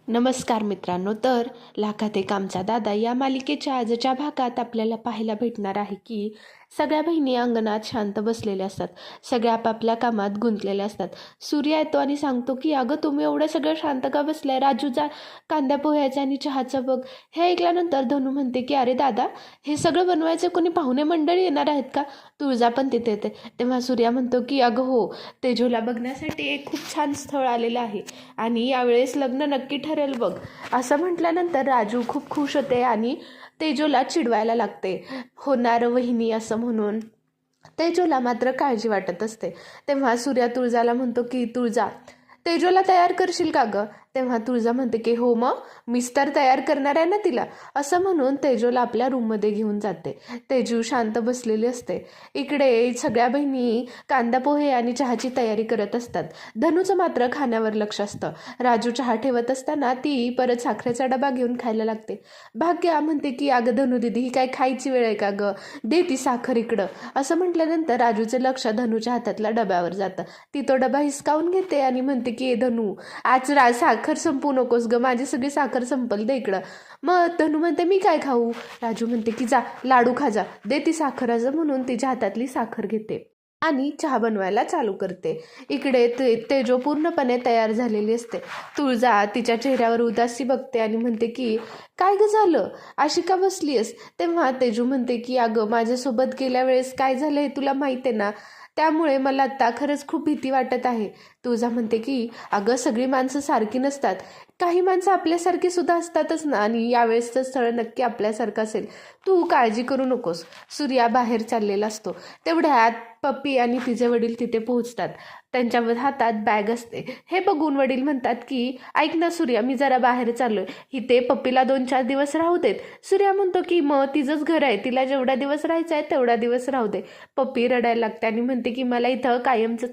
नमस्कार मित्रांनो. तर लाखात एक आमचा दादा या मालिकेच्या आजच्या भागात आपल्याला पाहायला भेटणार आहे की सगळ्या बहिणी अंगणात शांत बसलेल्या असतात. सगळ्या आपापल्या कामात गुंतलेल्या असतात. सूर्य येतो आणि सांगतो की अगं तुम्ही एवढं सगळं शांत का बसलाय, राजूचा कांद्या पोह्याचा आणि चहाचं बघ. हे ऐकल्यानंतर धनू म्हणते की अरे दादा, हे सगळं बनवायचं कोणी पाहुणे मंडळी येणार आहेत का? तुळजा पण तिथे येते. तेव्हा सूर्या म्हणतो की अगं हो, तेजोला बघण्यासाठी एक खूप छान स्थळ आलेलं आहे आणि यावेळेस लग्न नक्की ठरेल बघ. असं म्हटल्यानंतर राजू खूप खुश होते आणि तेजोला चिडवायला लागते, होणार वहिनी असं म्हणून. तेजोला मात्र काळजी वाटत असते. तेव्हा सूर्या तुळजाला म्हणतो की तुळजा, तेजोला तयार करशील का गं? तेव्हा तुळजा म्हणते की हो, मग मीच तर तयार करणार आहे ना तिला. असं म्हणून तेजोला आपल्या रूममध्ये घेऊन जाते. तेजू शांत बसलेली असते. इकडे सगळ्या बहिणी कांदा पोहे आणि चहाची तयारी करत असतात. धनूचं मात्र खाण्यावर लक्ष असतं. राजू चहा ठेवत असताना ती परत साखरेचा डबा घेऊन खायला लागते. भाग्या म्हणते की अगं धनू दिदी, ही काय खायची वेळ आहे का गं? दे ती साखर इकडं. असं म्हटल्यानंतर राजूचं लक्ष धनूच्या हातातल्या डब्यावर जातं. ती तो डबा हिसकावून घेते आणि म्हणते की धनू, आज साखर संपू नकोस ग, माझी सगळी साखर संपल, दे इकडं. मग धनू म्हणते मी काय खाऊ? राजू म्हणते की जा लाडू खा, जा, दे ती साखर. असं म्हणून तिच्या हातातली साखर घेते आणि चहा बनवायला चालू करते. इकडे तेजो पूर्णपणे तयार झालेली असते. तुळजा तिच्या चेहऱ्यावर उदासी बघते आणि म्हणते की काय ग झालं, अशी का बसलीयस? तेव्हा तेजू म्हणते की अगं माझ्यासोबत गेल्या वेळेस काय झालं हे तुला माहिती आहे ना, त्यामुळे मला आत्ता खरंच खूप भीती वाटत आहे. तुळजा म्हणते की अगं सगळी माणसं सारखी नसतात, काही माणसं आपल्यासारखी सुद्धा असतातच ना, आणि यावेळेसचं स्थळ नक्की आपल्यासारखं असेल, तू काळजी करू नकोस. सूर्या बाहेर चाललेला असतो. तेवढ्यात पप्पी आणि तिचे वडील तिथे पोहोचतात. त्यांच्या हातात बॅग असते. हे बघून वडील म्हणतात की ऐक ना सूर्या, मी जरा बाहेर चाललोय, इथे पप्पीला 2-4 दिवस राहू देत. सूर्या म्हणतो की मग तिचंच घर आहे, तिला जेवढा दिवस राहायचं आहे तेवढा दिवस राहू दे. पप्पी रडायला लागते आणि म्हणते की मला इथं कायमचं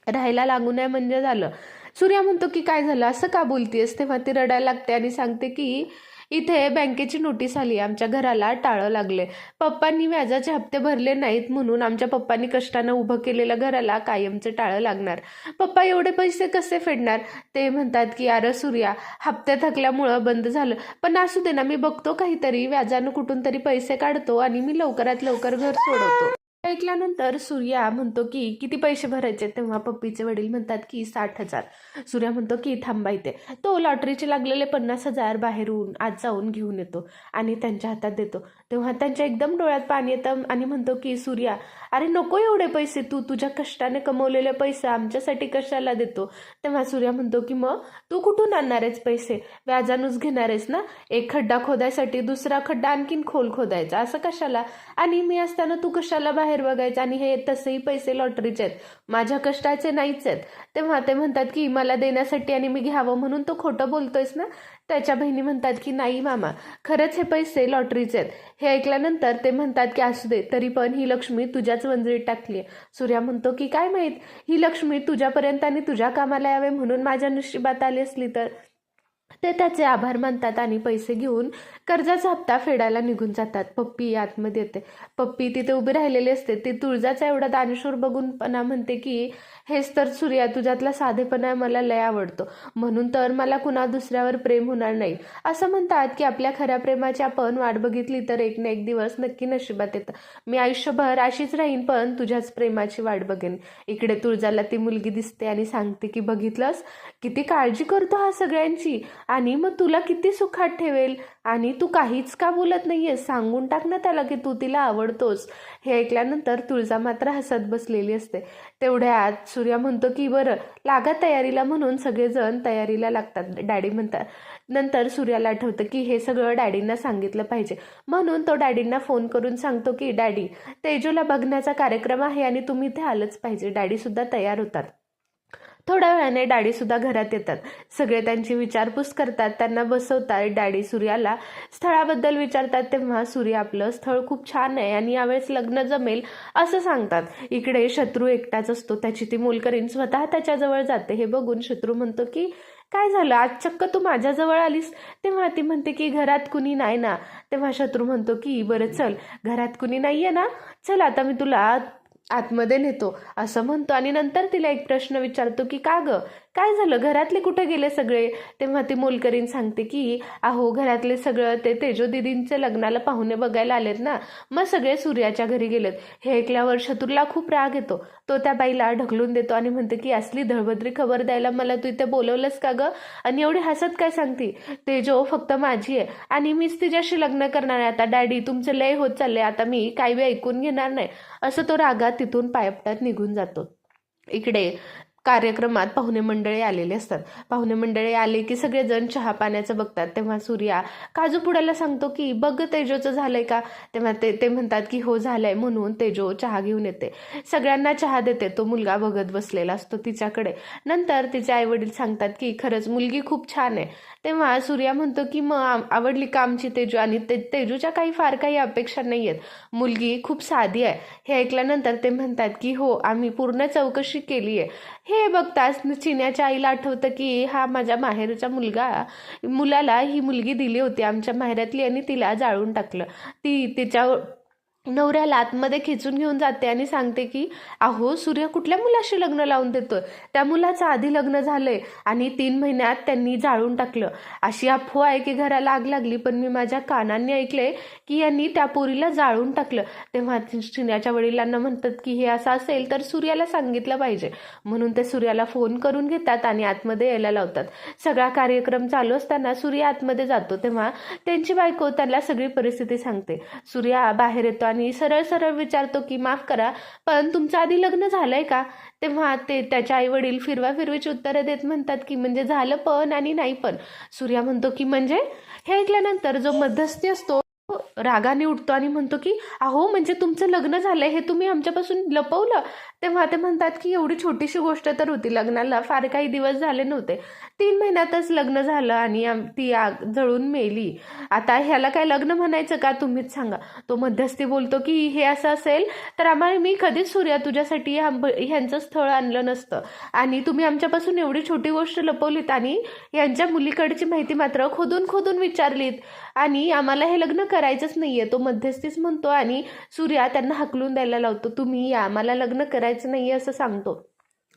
राहायला लागू नये म्हणजे झालं. सूर्या म्हणतो की काय झालं, असं का बोलतीयस? तेव्हा ती रडायला लागते आणि सांगते की इथे बँकेची नोटीस आली, आमच्या घराला टाळं लागले, पप्पांनी व्याजाचे हप्ते भरले नाहीत म्हणून आमच्या पप्पांनी कष्टानं उभं केलेल्या घराला कायमचं टाळं लागणार. पप्पा एवढे पैसे कसे फेडणार? ते म्हणतात की अरे सूर्या, हप्ते थकल्यामुळं बंद झालं, पण असू दे ना, मी बघतो काहीतरी व्याजानं कुठून तरी पैसे काढतो आणि मी लवकरात लवकर घर सोडवतो. ऐकल्यानंतर सूर्या म्हणतो की किती पैसे भरायचे? तेव्हा पप्पीचे वडील म्हणतात की 60,000. सूर्या म्हणतो की थांबा इथे. तो लॉटरीचे लागलेले 50,000 बाहेरून आज जाऊन घेऊन येतो आणि त्यांच्या हातात देतो. तेव्हा त्यांच्या एकदम डोळ्यात पाणी येतं आणि म्हणतो की सूर्या, अरे नको एवढे पैसे, तू तुझ्या कष्टाने कमवलेले पैसे आमच्यासाठी कशाला देतो? तेव्हा सूर्या म्हणतो की मग तू कुठून आणणार आहेस पैसे? व्याजानूच घेणार आहेस ना? एक खड्डा खोदायसाठी दुसरा खड्डा आणखीन खोल खोदायचा, असं कशाला? आणि मी असताना तू कशाला बाहेर बघायचं? आणि हे तसेही पैसे लॉटरीचे आहेत, माझ्या कष्टाचे नाहीच आहेत. तेव्हा ते म्हणतात की मला देण्यासाठी आणि मी घ्यावं म्हणून तो खोटं बोलतोयस ना? त्याच्या बहिणी म्हणतात की नाही मामा, खरंच हे पैसे लॉटरीचे आहेत. हे ऐकल्यानंतर ते म्हणतात की असू दे, तरी पण ही लक्ष्मी तुझ्याच वंजळीत टाकली आहे. सूर्या म्हणतो की काय माहीत, ही लक्ष्मी तुझ्यापर्यंत आणि तुझ्या कामाला यावे म्हणून माझ्या नशिबात आली असली तर. ते त्याचे आभार मानतात आणि पैसे घेऊन कर्जाचा हप्ता फेडायला निघून जातात. पप्पी आतमध्ये येते. पप्पी तिथे उभी राहिलेली असते. ती तुळजाचा एवढा दानशूर बघून पणा म्हणते की हेच तर सूर्या, तुझ्यातला साधेपणा मला लय आवडतो, म्हणून तर मला कुणा दुसऱ्यावर प्रेम होणार नाही. असं म्हणतात की आपल्या खऱ्या प्रेमाची आपण वाट बघितली तर एक ना एक दिवस नक्की नशिबात येतं. मी आयुष्यभर अशीच राहीन, पण तुझ्याच प्रेमाची वाट बघेन. इकडे तुळजाला ती मुलगी दिसते आणि सांगते की बघितलंस, किती काळजी करतो हा सगळ्यांची, आणि मग तुला किती सुखात ठेवेल, आणि तू काहीच का बोलत नाहीयेस? सांगून टाक ना त्याला की तू तिला आवडतोस. हे ऐकल्यानंतर तुळजा मात्र हसत बसलेली असते. तेवढ्यात सूर्या म्हणतो की बरं लागा तयारीला, म्हणून सगळेजण तयारीला लागतात. डॅडी म्हणतात. नंतर सूर्याला आठवतं की हे सगळं डॅडींना सांगितलं पाहिजे, म्हणून तो डॅडींना फोन करून सांगतो की डॅडी, तेजूला बघण्याचा कार्यक्रम आहे आणि तुम्ही इथे आलंच पाहिजे. डॅडीसुद्धा तयार होतात. थोड्या वेळाने डॅडीसुद्धा घरात येतात. सगळे त्यांची विचारपूस करतात, त्यांना बसवतात. डॅडी सूर्याला स्थळाबद्दल विचारतात. तेव्हा सूर्य आपलं स्थळ खूप छान आहे आणि यावेळेस लग्न जमेल असं सांगतात. इकडे शत्रू एकटाच असतो. त्याची ती मोलकरीण स्वतः त्याच्याजवळ जाते. हे बघून शत्रू म्हणतो की काय झालं, आज चक्क तू माझ्याजवळ आलीस? तेव्हा ती म्हणते की घरात कुणी नाही ना. तेव्हा शत्रू म्हणतो की बरं चल, घरात कुणी नाहीये ना, चल आता मी तुला आतमध्ये नेतो असं म्हणतो आणि नंतर तिला एक प्रश्न विचारतो की का गं, काय झालं, घरातले कुठे गेले सगळे? तेव्हा ती मोलकरीण सांगते की अहो घरातले सगळं ते तेजो दिदींच्या लग्नाला पाहुणे बघायला आलेत ना, मग सगळे सूर्याच्या घरी गेलेत. हे ऐकल्यावर शत्रूला खूप राग येतो. तो त्या बाईला ढकलून देतो आणि म्हणते की असली धळभद्री खबर द्यायला मला तू इथे बोलवलंस का गं? आणि एवढी हसत काय सांगते? तेजो फक्त माझी आहे आणि मीच तिच्याशी लग्न करणार आहे. आता डॅडी तुमचं लय होत चाललंय, आता मी काही वेळ ऐकून घेणार नाही, असं तो रागात तिथून पायपटात निघून जातो. इकडे कार्यक्रमात पाहुणे मंडळी आलेले असतात. पाहुणे मंडळी आले की सगळेजण चहा पाण्याचं बघतात. तेव्हा सूर्या काजू पुड्याला सांगतो की बघ तेजोचं झालंय का? तेव्हा ते म्हणतात की हो झालंय, म्हणून तेजो चहा घेऊन येते, सगळ्यांना चहा देते. तो मुलगा बघत बसलेला असतो तिच्याकडे. नंतर तिचे आई वडील सांगतात की खरंच मुलगी खूप छान आहे. तेव्हा सूर्या म्हणतो की मग आवडली का आमची तेजू? आणि तेजूच्या फार काही अपेक्षा नाही आहेत, मुलगी खूप साधी आहे. हे ऐकल्यानंतर ते म्हणतात की हो आम्ही पूर्ण चौकशी केली आहे. हे बघताच चिन्याच्या आईला आठवतं की हा माझ्या माहेरचा मुलाला ही मुलगी दिली होती आमच्या माहेरातली आणि तिला जाळून टाकलं. ती तिच्या नवऱ्याला आतमध्ये खिचून घेऊन जाते आणि सांगते की अहो सूर्य कुठल्या मुलाशी लग्न लावून देतोय? त्या मुलाचं आधी लग्न झालंय आणि 3 महिन्यात त्यांनी जाळून टाकलं. अशी अफवा आहे की घराला आग लागली, पण मी माझ्या कानांनी ऐकलंय की यांनी त्या पोरीला जाळून टाकलं. तेव्हा चिन्याच्या वडिलांना म्हणतात की हे असं असेल तर सूर्याला सांगितलं पाहिजे, म्हणून ते सूर्याला फोन करून घेतात आणि आतमध्ये यायला लावतात. सगळा कार्यक्रम चालू असताना सूर्य आतमध्ये जातो. तेव्हा त्यांची बायको त्याला सगळी परिस्थिती सांगते. सूर्या बाहेर येतो आणि सरळ सरळ विचारतो की माफ करा पण तुमचं आधी लग्न झालंय का? तेव्हा त्याच्या आई वडील फिरवीची उत्तरं देत म्हणतात की म्हणजे झालं पण आणि नाही पण. सूर्या म्हणतो की म्हणजे? हे ऐकल्यानंतर जो मध्यस्थी असतो रागाने उठतो आणि म्हणतो की अहो म्हणजे तुमचं लग्न झालंय हे तुम्ही आमच्यापासून लपवलं? तेव्हा ते म्हणतात की एवढी छोटीशी गोष्ट तर होती, लग्नाला फार काही दिवस झाले नव्हते, 3 महिन्यातच लग्न झालं आणि ती आग जळून मेली. आता ह्याला काय लग्न म्हणायचं का? तुम्हीच सांगा. तो मध्यस्थी बोलतो की हे असं असेल तर मी कधीच सूर्या तुझ्यासाठी ह्यांचं स्थळ आणलं नसतं आणि तुम्ही आमच्यापासून एवढी छोटी गोष्ट लपवलीत आणि यांच्या मुलीकडची माहिती मात्र खोदून खोदून विचारलीत आणि आम्हाला हे लग्न करायचंच नाहीये. तो मध्यस्थीच म्हणतो आणि सूर्या त्यांना हकलून द्यायला लावतो. तुम्ही या, मला लग्न करायचं नाहीये असं सांगतो.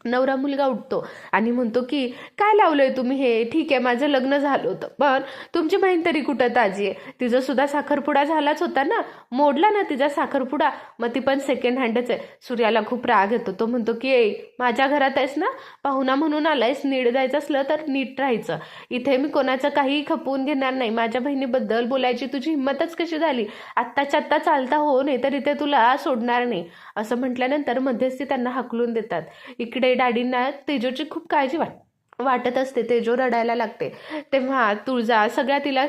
नवरा मुलगा उठतो आणि म्हणतो की काय लावलंय तुम्ही हे? ठीक आहे माझं लग्न झालं होतं, पण तुमची बहीण तरी कुठं ताजी आहे? तिचा सुद्धा साखरपुडा झालाच होता ना, मोडला ना तिचा साखरपुडा, मग ती पण सेकंड हँडच आहे. सूर्याला खूप राग येतो. तो म्हणतो की माझ्या घरात आहेस ना, पाहुणा म्हणून आलायस, नीट जायचं असलं तर नीट राहायचं. इथे मी कोणाचं काही खपवून घेणार नाही. माझ्या बहिणीबद्दल बोलायची तुझी हिंमतच कशी झाली? आत्ताच्या आत्ता चालता हो, नाही तर इथे तुला सोडणार नाही. असं म्हटल्यानंतर मध्यस्थी त्यांना हकलून देतात. इकडे डॅडींना तेजोची खूप काळजी वाटत असते. तेजो रडायला लागते. तेव्हा तुळजा सगळ्या तिला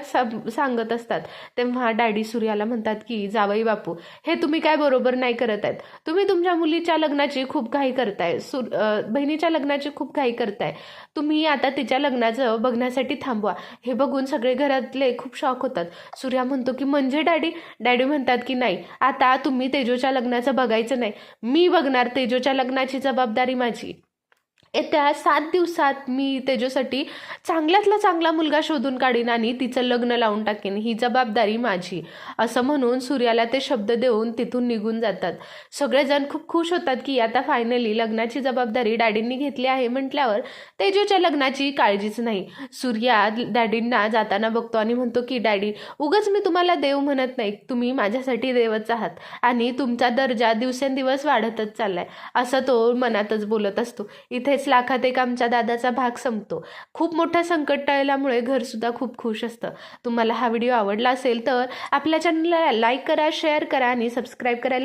सांगत असतात. तेव्हा डॅडी सूर्याला म्हणतात की जावई बापू हे तुम्ही काय बरोबर नाही करत आहेत. तुम्ही तुमच्या मुलीच्या लग्नाची खूप घाई करताय, बहिणीच्या लग्नाची खूप घाई करताय. तुम्ही आता तिच्या लग्नाचं बघण्यासाठी थांबवा. हे बघून सगळे घरातले खूप शॉक होतात. सूर्या म्हणतो की म्हणजे डॅडी म्हणतात की नाही, आता तुम्ही तेजोच्या लग्नाचं बघायचं नाही, मी बघणार. तेजोच्या लग्नाची जबाबदारी माझी. येत्या 7 दिवसात मी तेजोसाठी चांगल्यातला चांगला मुलगा शोधून काढीन आणि तिचं लग्न लावून टाकेन, ही जबाबदारी माझी, असं म्हणून सूर्याला ते शब्द देऊन तिथून निघून जातात. सगळेजण खूप खुश होतात की आता फायनली लग्नाची जबाबदारी डॅडींनी घेतली आहे म्हटल्यावर तेजोच्या लग्नाची काळजीच नाही. सूर्या डॅडींना जाताना बघतो आणि म्हणतो की डॅडी उगाच मी तुम्हाला देव म्हणत नाही, तुम्ही माझ्यासाठी देवच आहात आणि तुमचा दर्जा दिवसेंदिवस वाढतच चाललाय, असं तो मनातच बोलत असतो. इथे लाखात एक आमच्या दादाचा भाग संपतो. खूप मोठं संकट टळल्यामुळे घरसुद्धा खूप खुश असतं. तुम्हाला हा व्हिडिओ आवडला असेल तर आपल्या चॅनलला लाईक करा, शेअर करा आणि सबस्क्राईब करायला